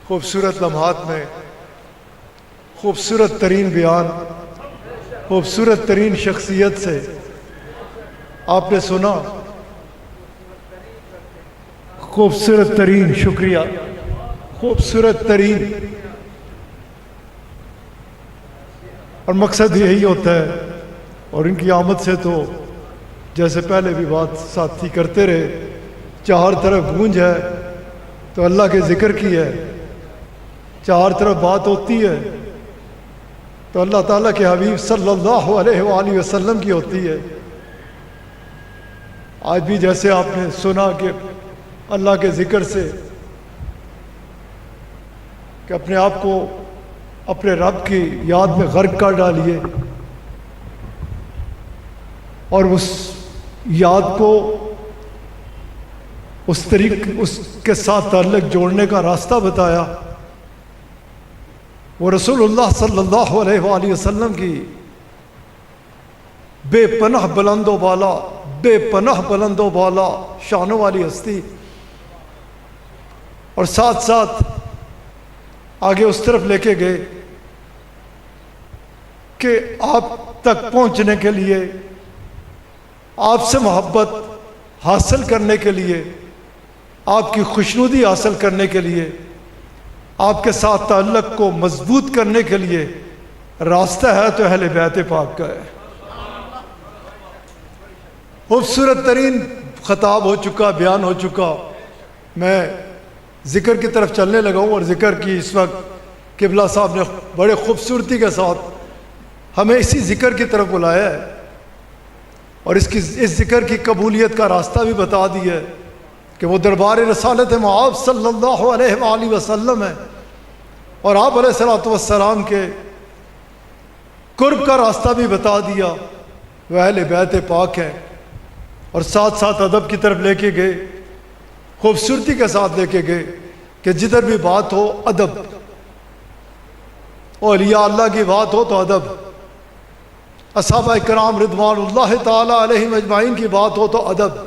خوبصورت لمحات میں خوبصورت ترین بیان، خوبصورت ترین شخصیت سے آپ نے سنا، خوبصورت ترین شکریہ، خوبصورت ترین، اور مقصد یہی ہوتا ہے۔ اور ان کی آمد سے تو جیسے پہلے بھی بات ساتھی کرتے رہے، چار طرف گونج ہے تو اللہ کے ذکر کی ہے، چار طرف بات ہوتی ہے تو اللہ تعالیٰ کے حبیب صلی اللہ علیہ وآلہ وسلم کی ہوتی ہے۔ آج بھی جیسے آپ نے سنا کہ اللہ کے ذکر سے کہ اپنے آپ کو اپنے رب کی یاد میں غرق کر ڈالیے، اور اس یاد کو اس کے ساتھ تعلق جوڑنے کا راستہ بتایا۔ وہ رسول اللہ صلی اللہ علیہ وآلہ وسلم کی بے پناہ بلند و بالا، بے پناہ بلند و بالا شانوں والی ہستی، اور ساتھ ساتھ آگے اس طرف لے کے گئے کہ آپ تک پہنچنے کے لیے، آپ سے محبت حاصل کرنے کے لیے، آپ کی خوشنودی حاصل کرنے کے لیے، آپ کے ساتھ تعلق کو مضبوط کرنے کے لیے راستہ ہے تو اہل بیت پاک کا ہے۔ خوبصورت ترین خطاب ہو چکا، بیان ہو چکا، میں ذکر کی طرف چلنے لگا ہوں، اور ذکر کی اس وقت قبلہ صاحب نے بڑے خوبصورتی کے ساتھ ہمیں اسی ذکر کی طرف بلایا ہے، اور اس ذکر کی قبولیت کا راستہ بھی بتا دیا ہے کہ وہ دربار رسالت معاذ صلی اللہ علیہ وآلہ وسلم ہے، اور آپ علیہ الصلوۃ والسلام کے قرب کا راستہ بھی بتا دیا، وہ اہل بیت پاک ہیں، اور ساتھ ساتھ ادب کی طرف لے کے گئے، خوبصورتی کے ساتھ لے کے گئے کہ جدھر بھی بات ہو ادب، اولیاء اللہ کی بات ہو تو ادب، اصحابہ کرام رضوان اللہ تعالی علیہم اجمعین کی بات ہو تو ادب،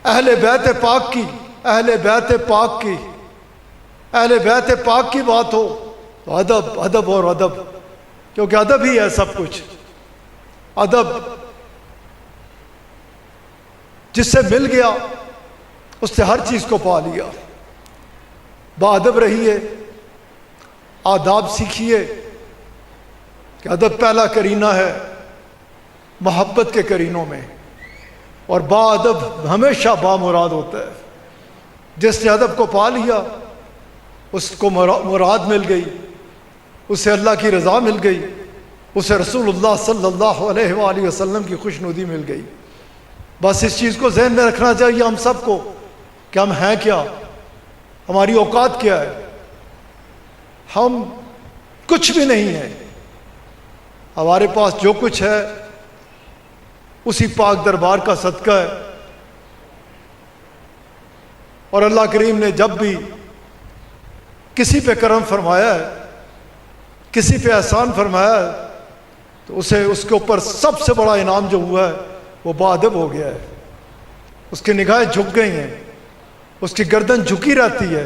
اہل بیت پاک کی، اہل بیت پاک کی، اہل بیت پاک کی بات ہو تو ادب، ادب اور ادب، کیونکہ ادب ہی ہے سب کچھ۔ ادب جس سے مل گیا اس سے ہر چیز کو پا لیا۔ باادب رہیے، آداب سیکھیے کہ ادب پہلا کرینہ ہے محبت کے کرینوں میں، اور با ادب ہمیشہ با مراد ہوتا ہے۔ جس نے ادب کو پا لیا اس کو مراد مل گئی، اسے اللہ کی رضا مل گئی، اسے رسول اللہ صلی اللہ علیہ وآلہ وسلم کی خوشنودی مل گئی۔ بس اس چیز کو ذہن میں رکھنا چاہیے ہم سب کو کہ ہم ہیں کیا، ہماری اوقات کیا ہے۔ ہم کچھ بھی نہیں ہیں، ہمارے پاس جو کچھ ہے اسی پاک دربار کا صدقہ ہے، اور اللہ کریم نے جب بھی کسی پہ کرم فرمایا ہے، کسی پہ احسان فرمایا ہے، تو اسے اس کے اوپر سب سے بڑا انعام جو ہوا ہے وہ باادب ہو گیا ہے۔ اس کی نگاہیں جھک گئی ہیں، اس کی گردن جھکی رہتی ہے،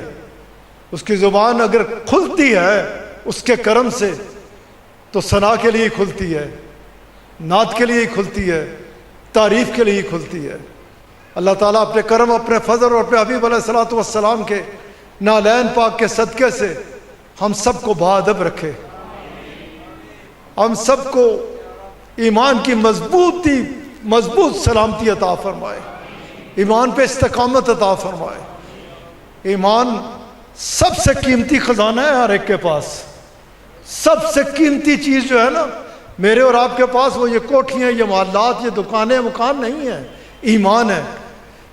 اس کی زبان اگر کھلتی ہے اس کے کرم سے تو ثنا کے لیے کھلتی ہے، نعت کے لیے کھلتی ہے، تعریف کے لیے کھلتی ہے۔ اللہ تعالیٰ اپنے کرم، اپنے فضل اور اپنے حبیب علیہ الصلوۃ والسلام کے نالین پاک کے صدقے سے ہم سب کو باادب رکھے، ہم سب کو ایمان کی مضبوط سلامتی عطا فرمائے، ایمان پہ استقامت عطا فرمائے۔ ایمان سب سے قیمتی خزانہ ہے ہر ایک کے پاس، سب سے قیمتی چیز جو ہے نا میرے اور آپ کے پاس، وہ یہ کوٹھیاں، یہ محلات، یہ دکانیں، مکان نہیں ہیں، ایمان ہے۔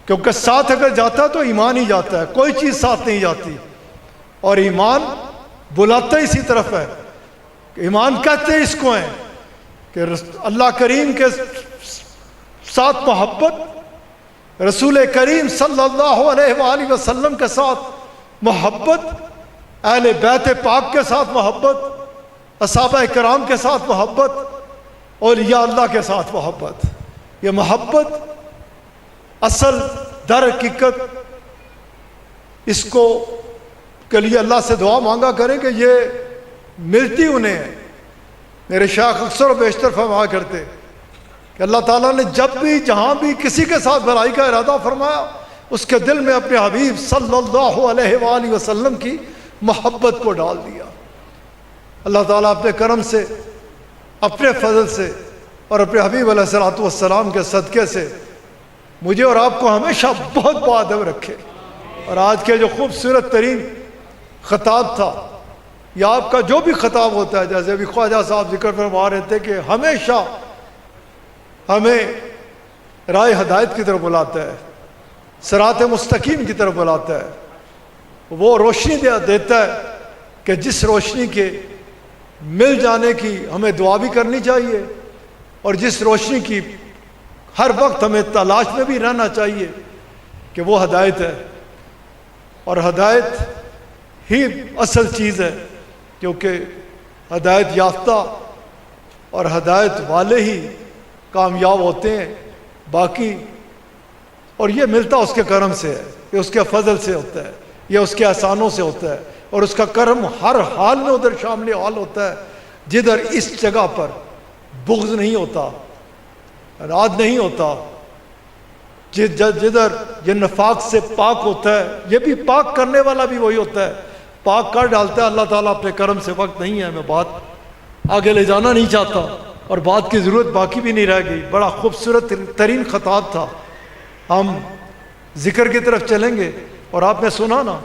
کیونکہ ساتھ اگر جاتا ہے تو ایمان ہی جاتا ہے، کوئی چیز ساتھ نہیں جاتی، اور ایمان بلاتا اسی طرف ہے۔ ایمان کہتے اس کو ہیں کہ اللہ کریم کے ساتھ محبت، رسول کریم صلی اللہ علیہ وآلہ وسلم کے ساتھ محبت، اہل بیت پاک کے ساتھ محبت، اصحابہ کرام کے ساتھ محبت، اولیاء اللہ کے ساتھ محبت۔ یہ محبت اصل در حقیقت اس کو کے لیے اللہ سے دعا مانگا کریں کہ یہ ملتی انہیں ہے۔ میرے شیخ اکثر و بیشتر فرمایا کرتے کہ اللہ تعالیٰ نے جب بھی جہاں بھی کسی کے ساتھ بھلائی کا ارادہ فرمایا، اس کے دل میں اپنے حبیب صلی اللہ علیہ وآلہ وسلم کی محبت کو ڈال دیا۔ اللہ تعالیٰ اپنے کرم سے، اپنے فضل سے اور اپنے حبیب علیہ الصلوۃ والسلام کے صدقے سے مجھے اور آپ کو ہمیشہ بہت باادب رکھے۔ اور آج کے جو خوبصورت ترین خطاب تھا، یا آپ کا جو بھی خطاب ہوتا ہے، جیسے ابھی خواجہ صاحب ذکر فرما رہے تھے کہ ہمیشہ ہمیں راہ ہدایت کی طرف بلاتا ہے، صراط مستقیم کی طرف بلاتا ہے، وہ روشنی دیتا ہے کہ جس روشنی کے مل جانے کی ہمیں دعا بھی کرنی چاہیے، اور جس روشنی کی ہر وقت ہمیں تلاش میں بھی رہنا چاہیے کہ وہ ہدایت ہے۔ اور ہدایت ہی اصل چیز ہے، کیونکہ ہدایت یافتہ اور ہدایت والے ہی کامیاب ہوتے ہیں، باقی اور یہ ملتا اس کے کرم سے ہے، یہ اس کے فضل سے ہوتا ہے، یہ اس کے احسانوں سے ہوتا ہے، اور اس کا کرم ہر حال میں ادھر شامل حال ہوتا ہے۔ جدھر اس جگہ پر بغض نہیں ہوتا، راد نہیں ہوتا، جدھر یہ نفاق سے پاک ہوتا ہے، یہ بھی پاک کرنے والا بھی وہی ہوتا ہے، پاک کر ڈالتا ہے اللہ تعالیٰ اپنے کرم سے۔ وقت نہیں ہے، میں بات آگے لے جانا نہیں چاہتا، اور بات کی ضرورت باقی بھی نہیں رہ گئی۔ بڑا خوبصورت ترین خطاب تھا۔ ہم ذکر کی طرف چلیں گے، اور آپ نے سنا نا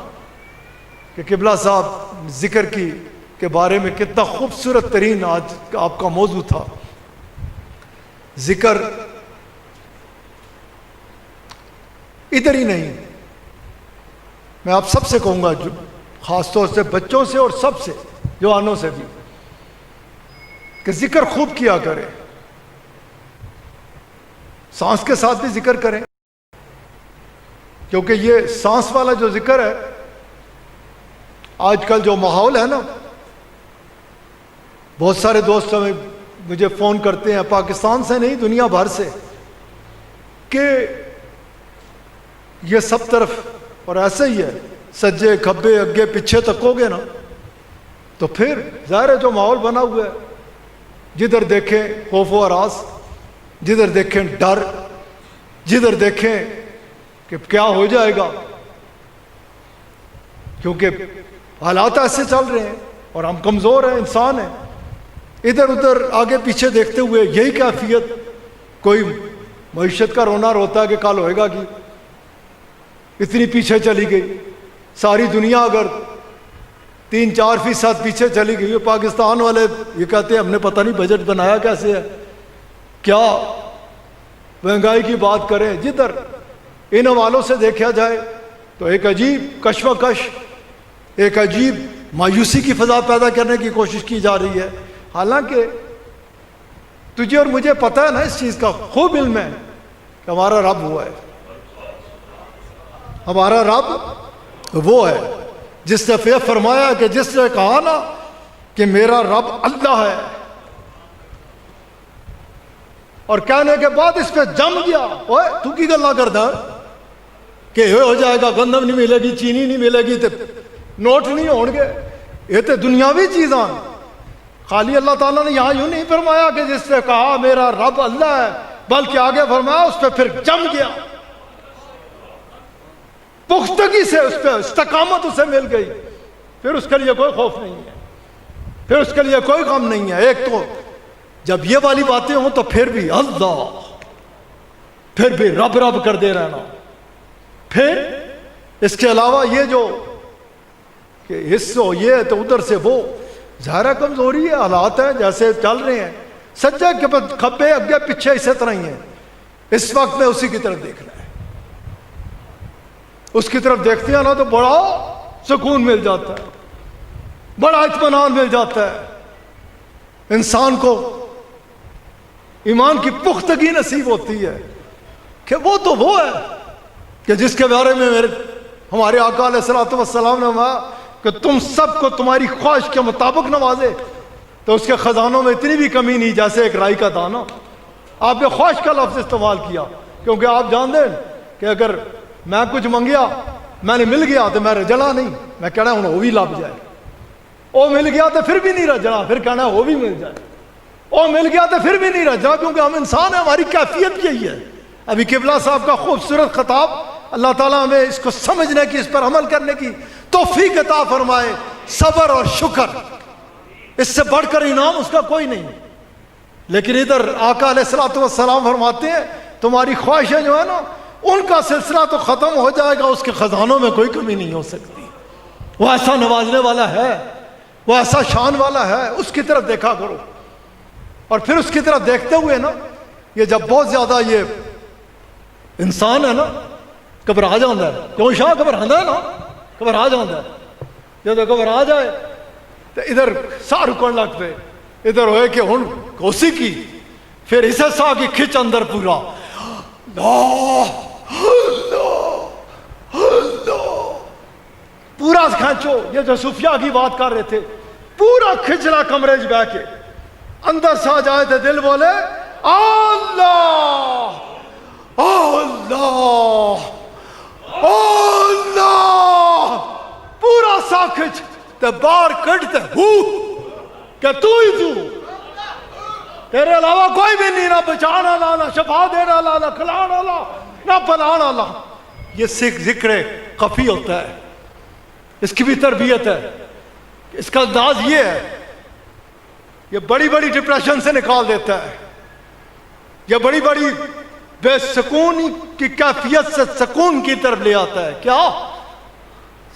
کہ قبلہ صاحب ذکر کے بارے میں کتنا خوبصورت ترین آج آپ کا موضوع تھا۔ ذکر ادھر ہی نہیں، میں آپ سب سے کہوں گا، جو خاص طور سے بچوں سے اور سب سے، جوانوں سے بھی، کہ ذکر خوب کیا کریں، سانس کے ساتھ بھی ذکر کریں، کیونکہ یہ سانس والا جو ذکر ہے، آج کل جو ماحول ہے نا، بہت سارے دوست مجھے فون کرتے ہیں، پاکستان سے نہیں دنیا بھر سے، کہ یہ سب طرف اور ایسے ہی ہے، سجے کھبے اگے پیچھے تکو گے نا تو پھر ظاہر ہے جو ماحول بنا ہوا ہے، جدھر دیکھیں خوف و ہراس، جدھر دیکھیں ڈر، جدھر دیکھیں کہ کیا ہو جائے گا، کیونکہ حالات ایسے چل رہے ہیں اور ہم کمزور ہیں، انسان ہیں، ادھر ادھر آگے پیچھے دیکھتے ہوئے یہی کیفیت، کوئی معیشت کا رونا روتا ہے کہ کل ہوئے گا کہ اتنی پیچھے چلی گئی، ساری دنیا اگر 3-4% پیچھے چلی گئی، پاکستان والے یہ کہتے ہیں ہم نے پتہ نہیں بجٹ بنایا کیسے ہے، کیا مہنگائی کی بات کریں، جدھر ان حوالوں سے دیکھا جائے تو ایک عجیب کشمکش، ایک عجیب مایوسی کی فضا پیدا کرنے کی کوشش کی جا رہی ہے۔ حالانکہ تجھے اور مجھے پتہ ہے نا، اس چیز کا خوب علم ہے کہ ہمارا رب ہوا ہے، ہمارا رب وہ ہے جس نے یہ فرمایا کہ جس نے کہا نا کہ میرا رب اللہ ہے، اور کہنے کے بعد اس پہ جم گیا، اوے تو کی گلا کردا کہ یہ ہو جائے گا، گندم نہیں ملے گی، چینی نہیں ملے گی، تے نوٹ نہیں ہون گے، یہ تے دنیاوی چیزاں۔ خالی اللہ تعالیٰ نے یہاں یوں نہیں فرمایا کہ جس نے کہا میرا رب اللہ ہے، بلکہ آگے فرمایا اس پہ پھر جم گیا، پختگی سے اس پہ استقامت اسے مل گئی، پھر اس کے لیے کوئی خوف نہیں ہے، پھر اس کے لیے کوئی غم نہیں ہے۔ ایک تو جب یہ والی باتیں ہوں تو پھر بھی اللہ، پھر بھی رب رب کر دے رہنا، پھر اس کے علاوہ یہ جو کہ اس سے یہ تو ادھر سے وہ، ظاہرہ کمزوری ہے، حالات ہیں جیسے چل رہے ہیں، سجے کھبے اگے پیچھے اسی طرح ہی ہیں۔ اس وقت میں اسی کی طرف دیکھنا ہے، اس کی طرف دیکھتے ہیں نا تو بڑا سکون مل جاتا ہے، بڑا اطمینان مل جاتا ہے، انسان کو ایمان کی پختگی نصیب ہوتی ہے کہ وہ تو وہ ہے کہ جس کے بارے میں ہمارے آقا علیہ الصلوۃ والسلام نے کہا کہ تم سب کو تمہاری خواہش کے مطابق نوازے، تو اس کے خزانوں میں اتنی بھی کمی نہیں جیسے ایک رائی کا دانہ۔ آپ نے خواہش کا لفظ استعمال کیا کیونکہ آپ جانتے ہیں کہ اگر میں کچھ منگیا میں نے مل گیا تو میں رجلا نہیں، میں کہنا ہوں وہ بھی لب جائے، وہ مل گیا تو پھر بھی نہیں رجنا، پھر کہنا وہ بھی مل جائے، وہ مل گیا تو پھر بھی نہیں رجنا، کیونکہ ہم انسان ہیں، ہماری کیفیت یہی ہے۔ ابھی قبلہ صاحب کا خوبصورت خطاب، اللہ تعالیٰ ہمیں اس کو سمجھنے کی، اس پر عمل کرنے کی توفیق عطا فرمائے۔ صبر اور شکر، اس سے بڑھ کر انعام اس کا کوئی نہیں۔ لیکن ادھر آقا علیہ الصلوۃ والسلام فرماتے ہیں تمہاری خواہشیں جو ہے نا، ان کا سلسلہ تو ختم ہو جائے گا، اس کے خزانوں میں کوئی کمی نہیں ہو سکتی۔ وہ ایسا نوازنے والا ہے، وہ ایسا شان والا ہے، اس کی طرف دیکھا کرو۔ اور پھر اس کی طرف دیکھتے ہوئے نا، یہ جب بہت زیادہ یہ انسان ہے نا گھبرا جاتا ہے، کیوں شاہ گھبراتا ہے نا، گھبرا جاتا ہے، جب گھبرا جائے تو ادھر سا رکن لگ پے، ادھر ہوئے کہ ہن کوسی کی، پھر اسے سا کی کھچ اندر پورا پورا کھینچو۔ یہ جو صوفیاء کی بات کر رہے تھے، پورا کھچنا کمرے چ بیٹھ کے، اندر سے جائے تو دل بولے اللہ اللہ اللہ، پورا سا کھچ تے باہر کٹتے ہو کہ تو ہی تو، تیرے علاوہ کوئی بھی نہیں، نہ بچانا والا، نہ شفا دینا والا، نہ کھلانا والا، نہ پلانا والا۔ یہ ذکر خفی ہوتا ہے، اس کی بھی تربیت ہے، اس کا انداز یہ ہے، یہ بڑی بڑی ڈپریشن سے نکال دیتا ہے، یہ بڑی بڑی بے سکون کی کیفیت سے سکون کی طرف لے آتا ہے۔ کیا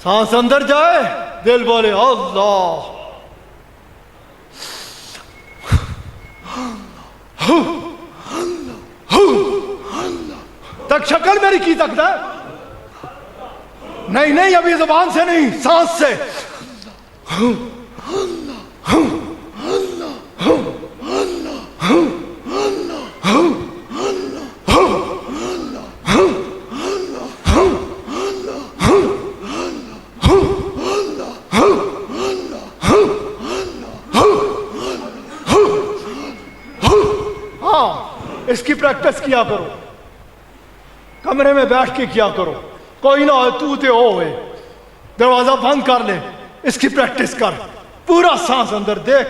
سانس اندر جائے، دل بولے اللہ تک شکل میری کی تکتا ہے، نہیں نہیں ابھی زبان سے نہیں، سانس سے۔ اس کی پریکٹس کیا کرو، کمرے میں بیٹھ کے کیا کرو، کوئی نہ ہو تو تے او ہوئے، دروازہ بند کر لے، اس کی پریکٹس کر، پورا سانس اندر، دیکھ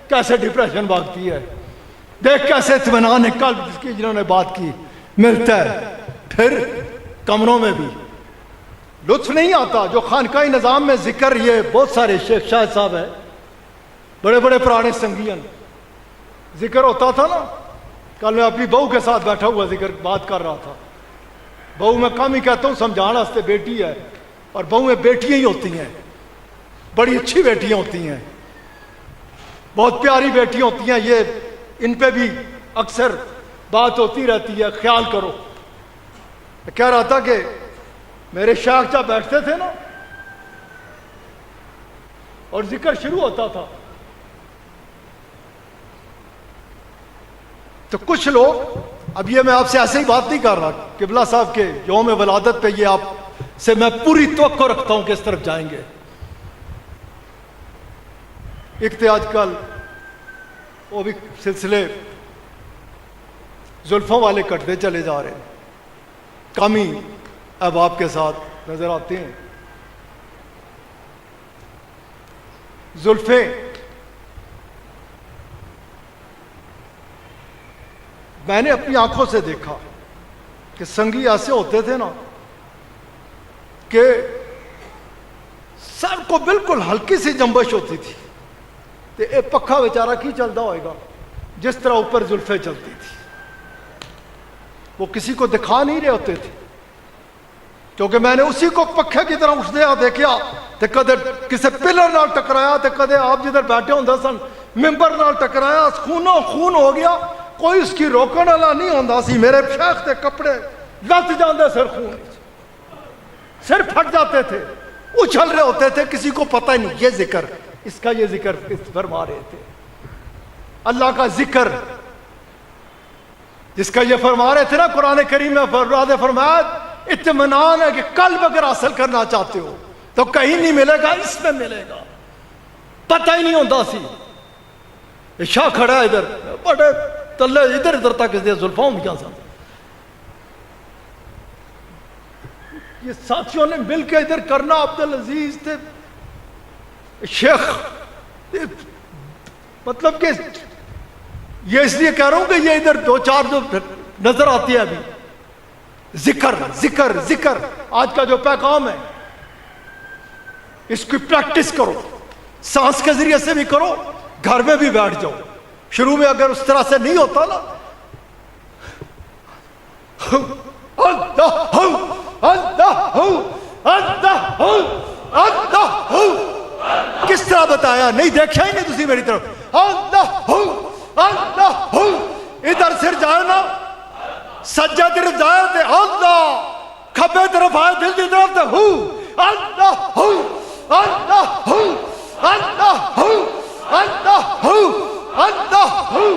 کیسے ڈپریشن بھاگتی ہے، دیکھ کیسے اطمینان قلب جس کی جنہوں نے بات کی ملتا ہے۔ پھر کمروں میں بھی لطف نہیں آتا، جو خانقاہی نظام میں ذکر، یہ بہت سارے شیخ شاہد صاحب ہیں، بڑے بڑے پرانے سنگین، ذکر ہوتا تھا نا۔ کل میں اپنی بہو کے ساتھ بیٹھا ہوا ذکر بات کر رہا تھا، بہو میں کم ہی کہتا ہوں، سمجھانا واسطے بیٹی ہے، اور بہو میں بیٹیاں ہی ہوتی ہیں، بڑی اچھی بیٹیاں ہوتی ہیں، بہت پیاری بیٹیاں ہوتی ہیں، یہ ان پہ بھی اکثر بات ہوتی رہتی ہے، خیال کرو۔ کہہ رہا تھا کہ میرے شیخ جب بیٹھتے تھے نا اور ذکر شروع ہوتا تھا تو کچھ لوگ، اب یہ میں آپ سے ایسے ہی بات نہیں کر رہا، قبلہ صاحب کے یوم ولادت پہ یہ آپ سے میں پوری توقع رکھتا ہوں کہ اس طرف جائیں گے۔ ایک تو آج کل وہ بھی سلسلے زلفوں والے کٹتے چلے جا رہے ہیں، کم ہی اب آپ کے ساتھ نظر آتے ہیں۔ زلفیں میں نے اپنی آنکھوں سے دیکھا کہ سنگی ایسے ہوتے تھے نا کہ سر کو بالکل ہلکی سی جنبش ہوتی تھی، تو ایک پکھا بیچارہ کی چلتا ہوئے گا جس طرح اوپر زلفیں چلتی تھی، وہ کسی کو دکھا نہیں رہے ہوتے تھے، کیونکہ میں نے اسی کو پکھے کی طرح اٹھتے دیکھا، تو کدے کسی پلر نال ٹکرایا، تو کدے آپ جدھر بیٹھے ہوندے سن ممبر نال ٹکرایا، خونوں خون ہو گیا، کوئی اس کی روکن والا نہیں ہوندا سی۔ میرے شیخ کے کپڑے لت جاندے سر، خون سر پھٹ جاتے تھے، اچھل رہے ہوتے تھے، کسی کو پتہ ہی نہیں۔ یہ ذکر، اس کا یہ ذکر فرما رہے تھے، اللہ کا ذکر جس کا یہ فرما رہے تھے نا قرآن کریم میں، فرمایا اطمینان ہے کہ قلب اگر حاصل کرنا چاہتے ہو تو کہیں نہیں ملے گا، اس میں ملے گا، پتہ ہی نہیں ہوتا سی۔ شاہ کھڑا ہے ادھر، بڑے تلے ادھر ادھر تک اس دے زلفوں بھی کیا سن، یہ ساتھیوں نے مل کے ادھر کرنا، عبدالعزیز تھے شیخ، مطلب کہ یہ اس لیے کہہ رہا ہوں کہ یہ ادھر دو چار جو نظر آتی ہے ابھی، ذکر ذکر ذکر، آج کا جو پیغام ہے اس کی پریکٹس کرو، سانس کے ذریعے سے بھی کرو، گھر میں بھی بیٹھ جاؤ۔ شروع میں اگر اس طرح سے نہیں ہوتا نا، اللہ ہو اللہ ہو اللہ ہو اللہ ہو، کس طرح بتایا نہیں دیکھا ہی نہیں تسی میری طرف، اللہ ہو اللہ ہو، ادھر سر جائے نا سجدہ طرف جائے تے اللہ، کھبے طرف آئے دل کی طرف تے ہو اللہ ہو اللہ ہو اللہ ہو اللہ ہو اللہ ہو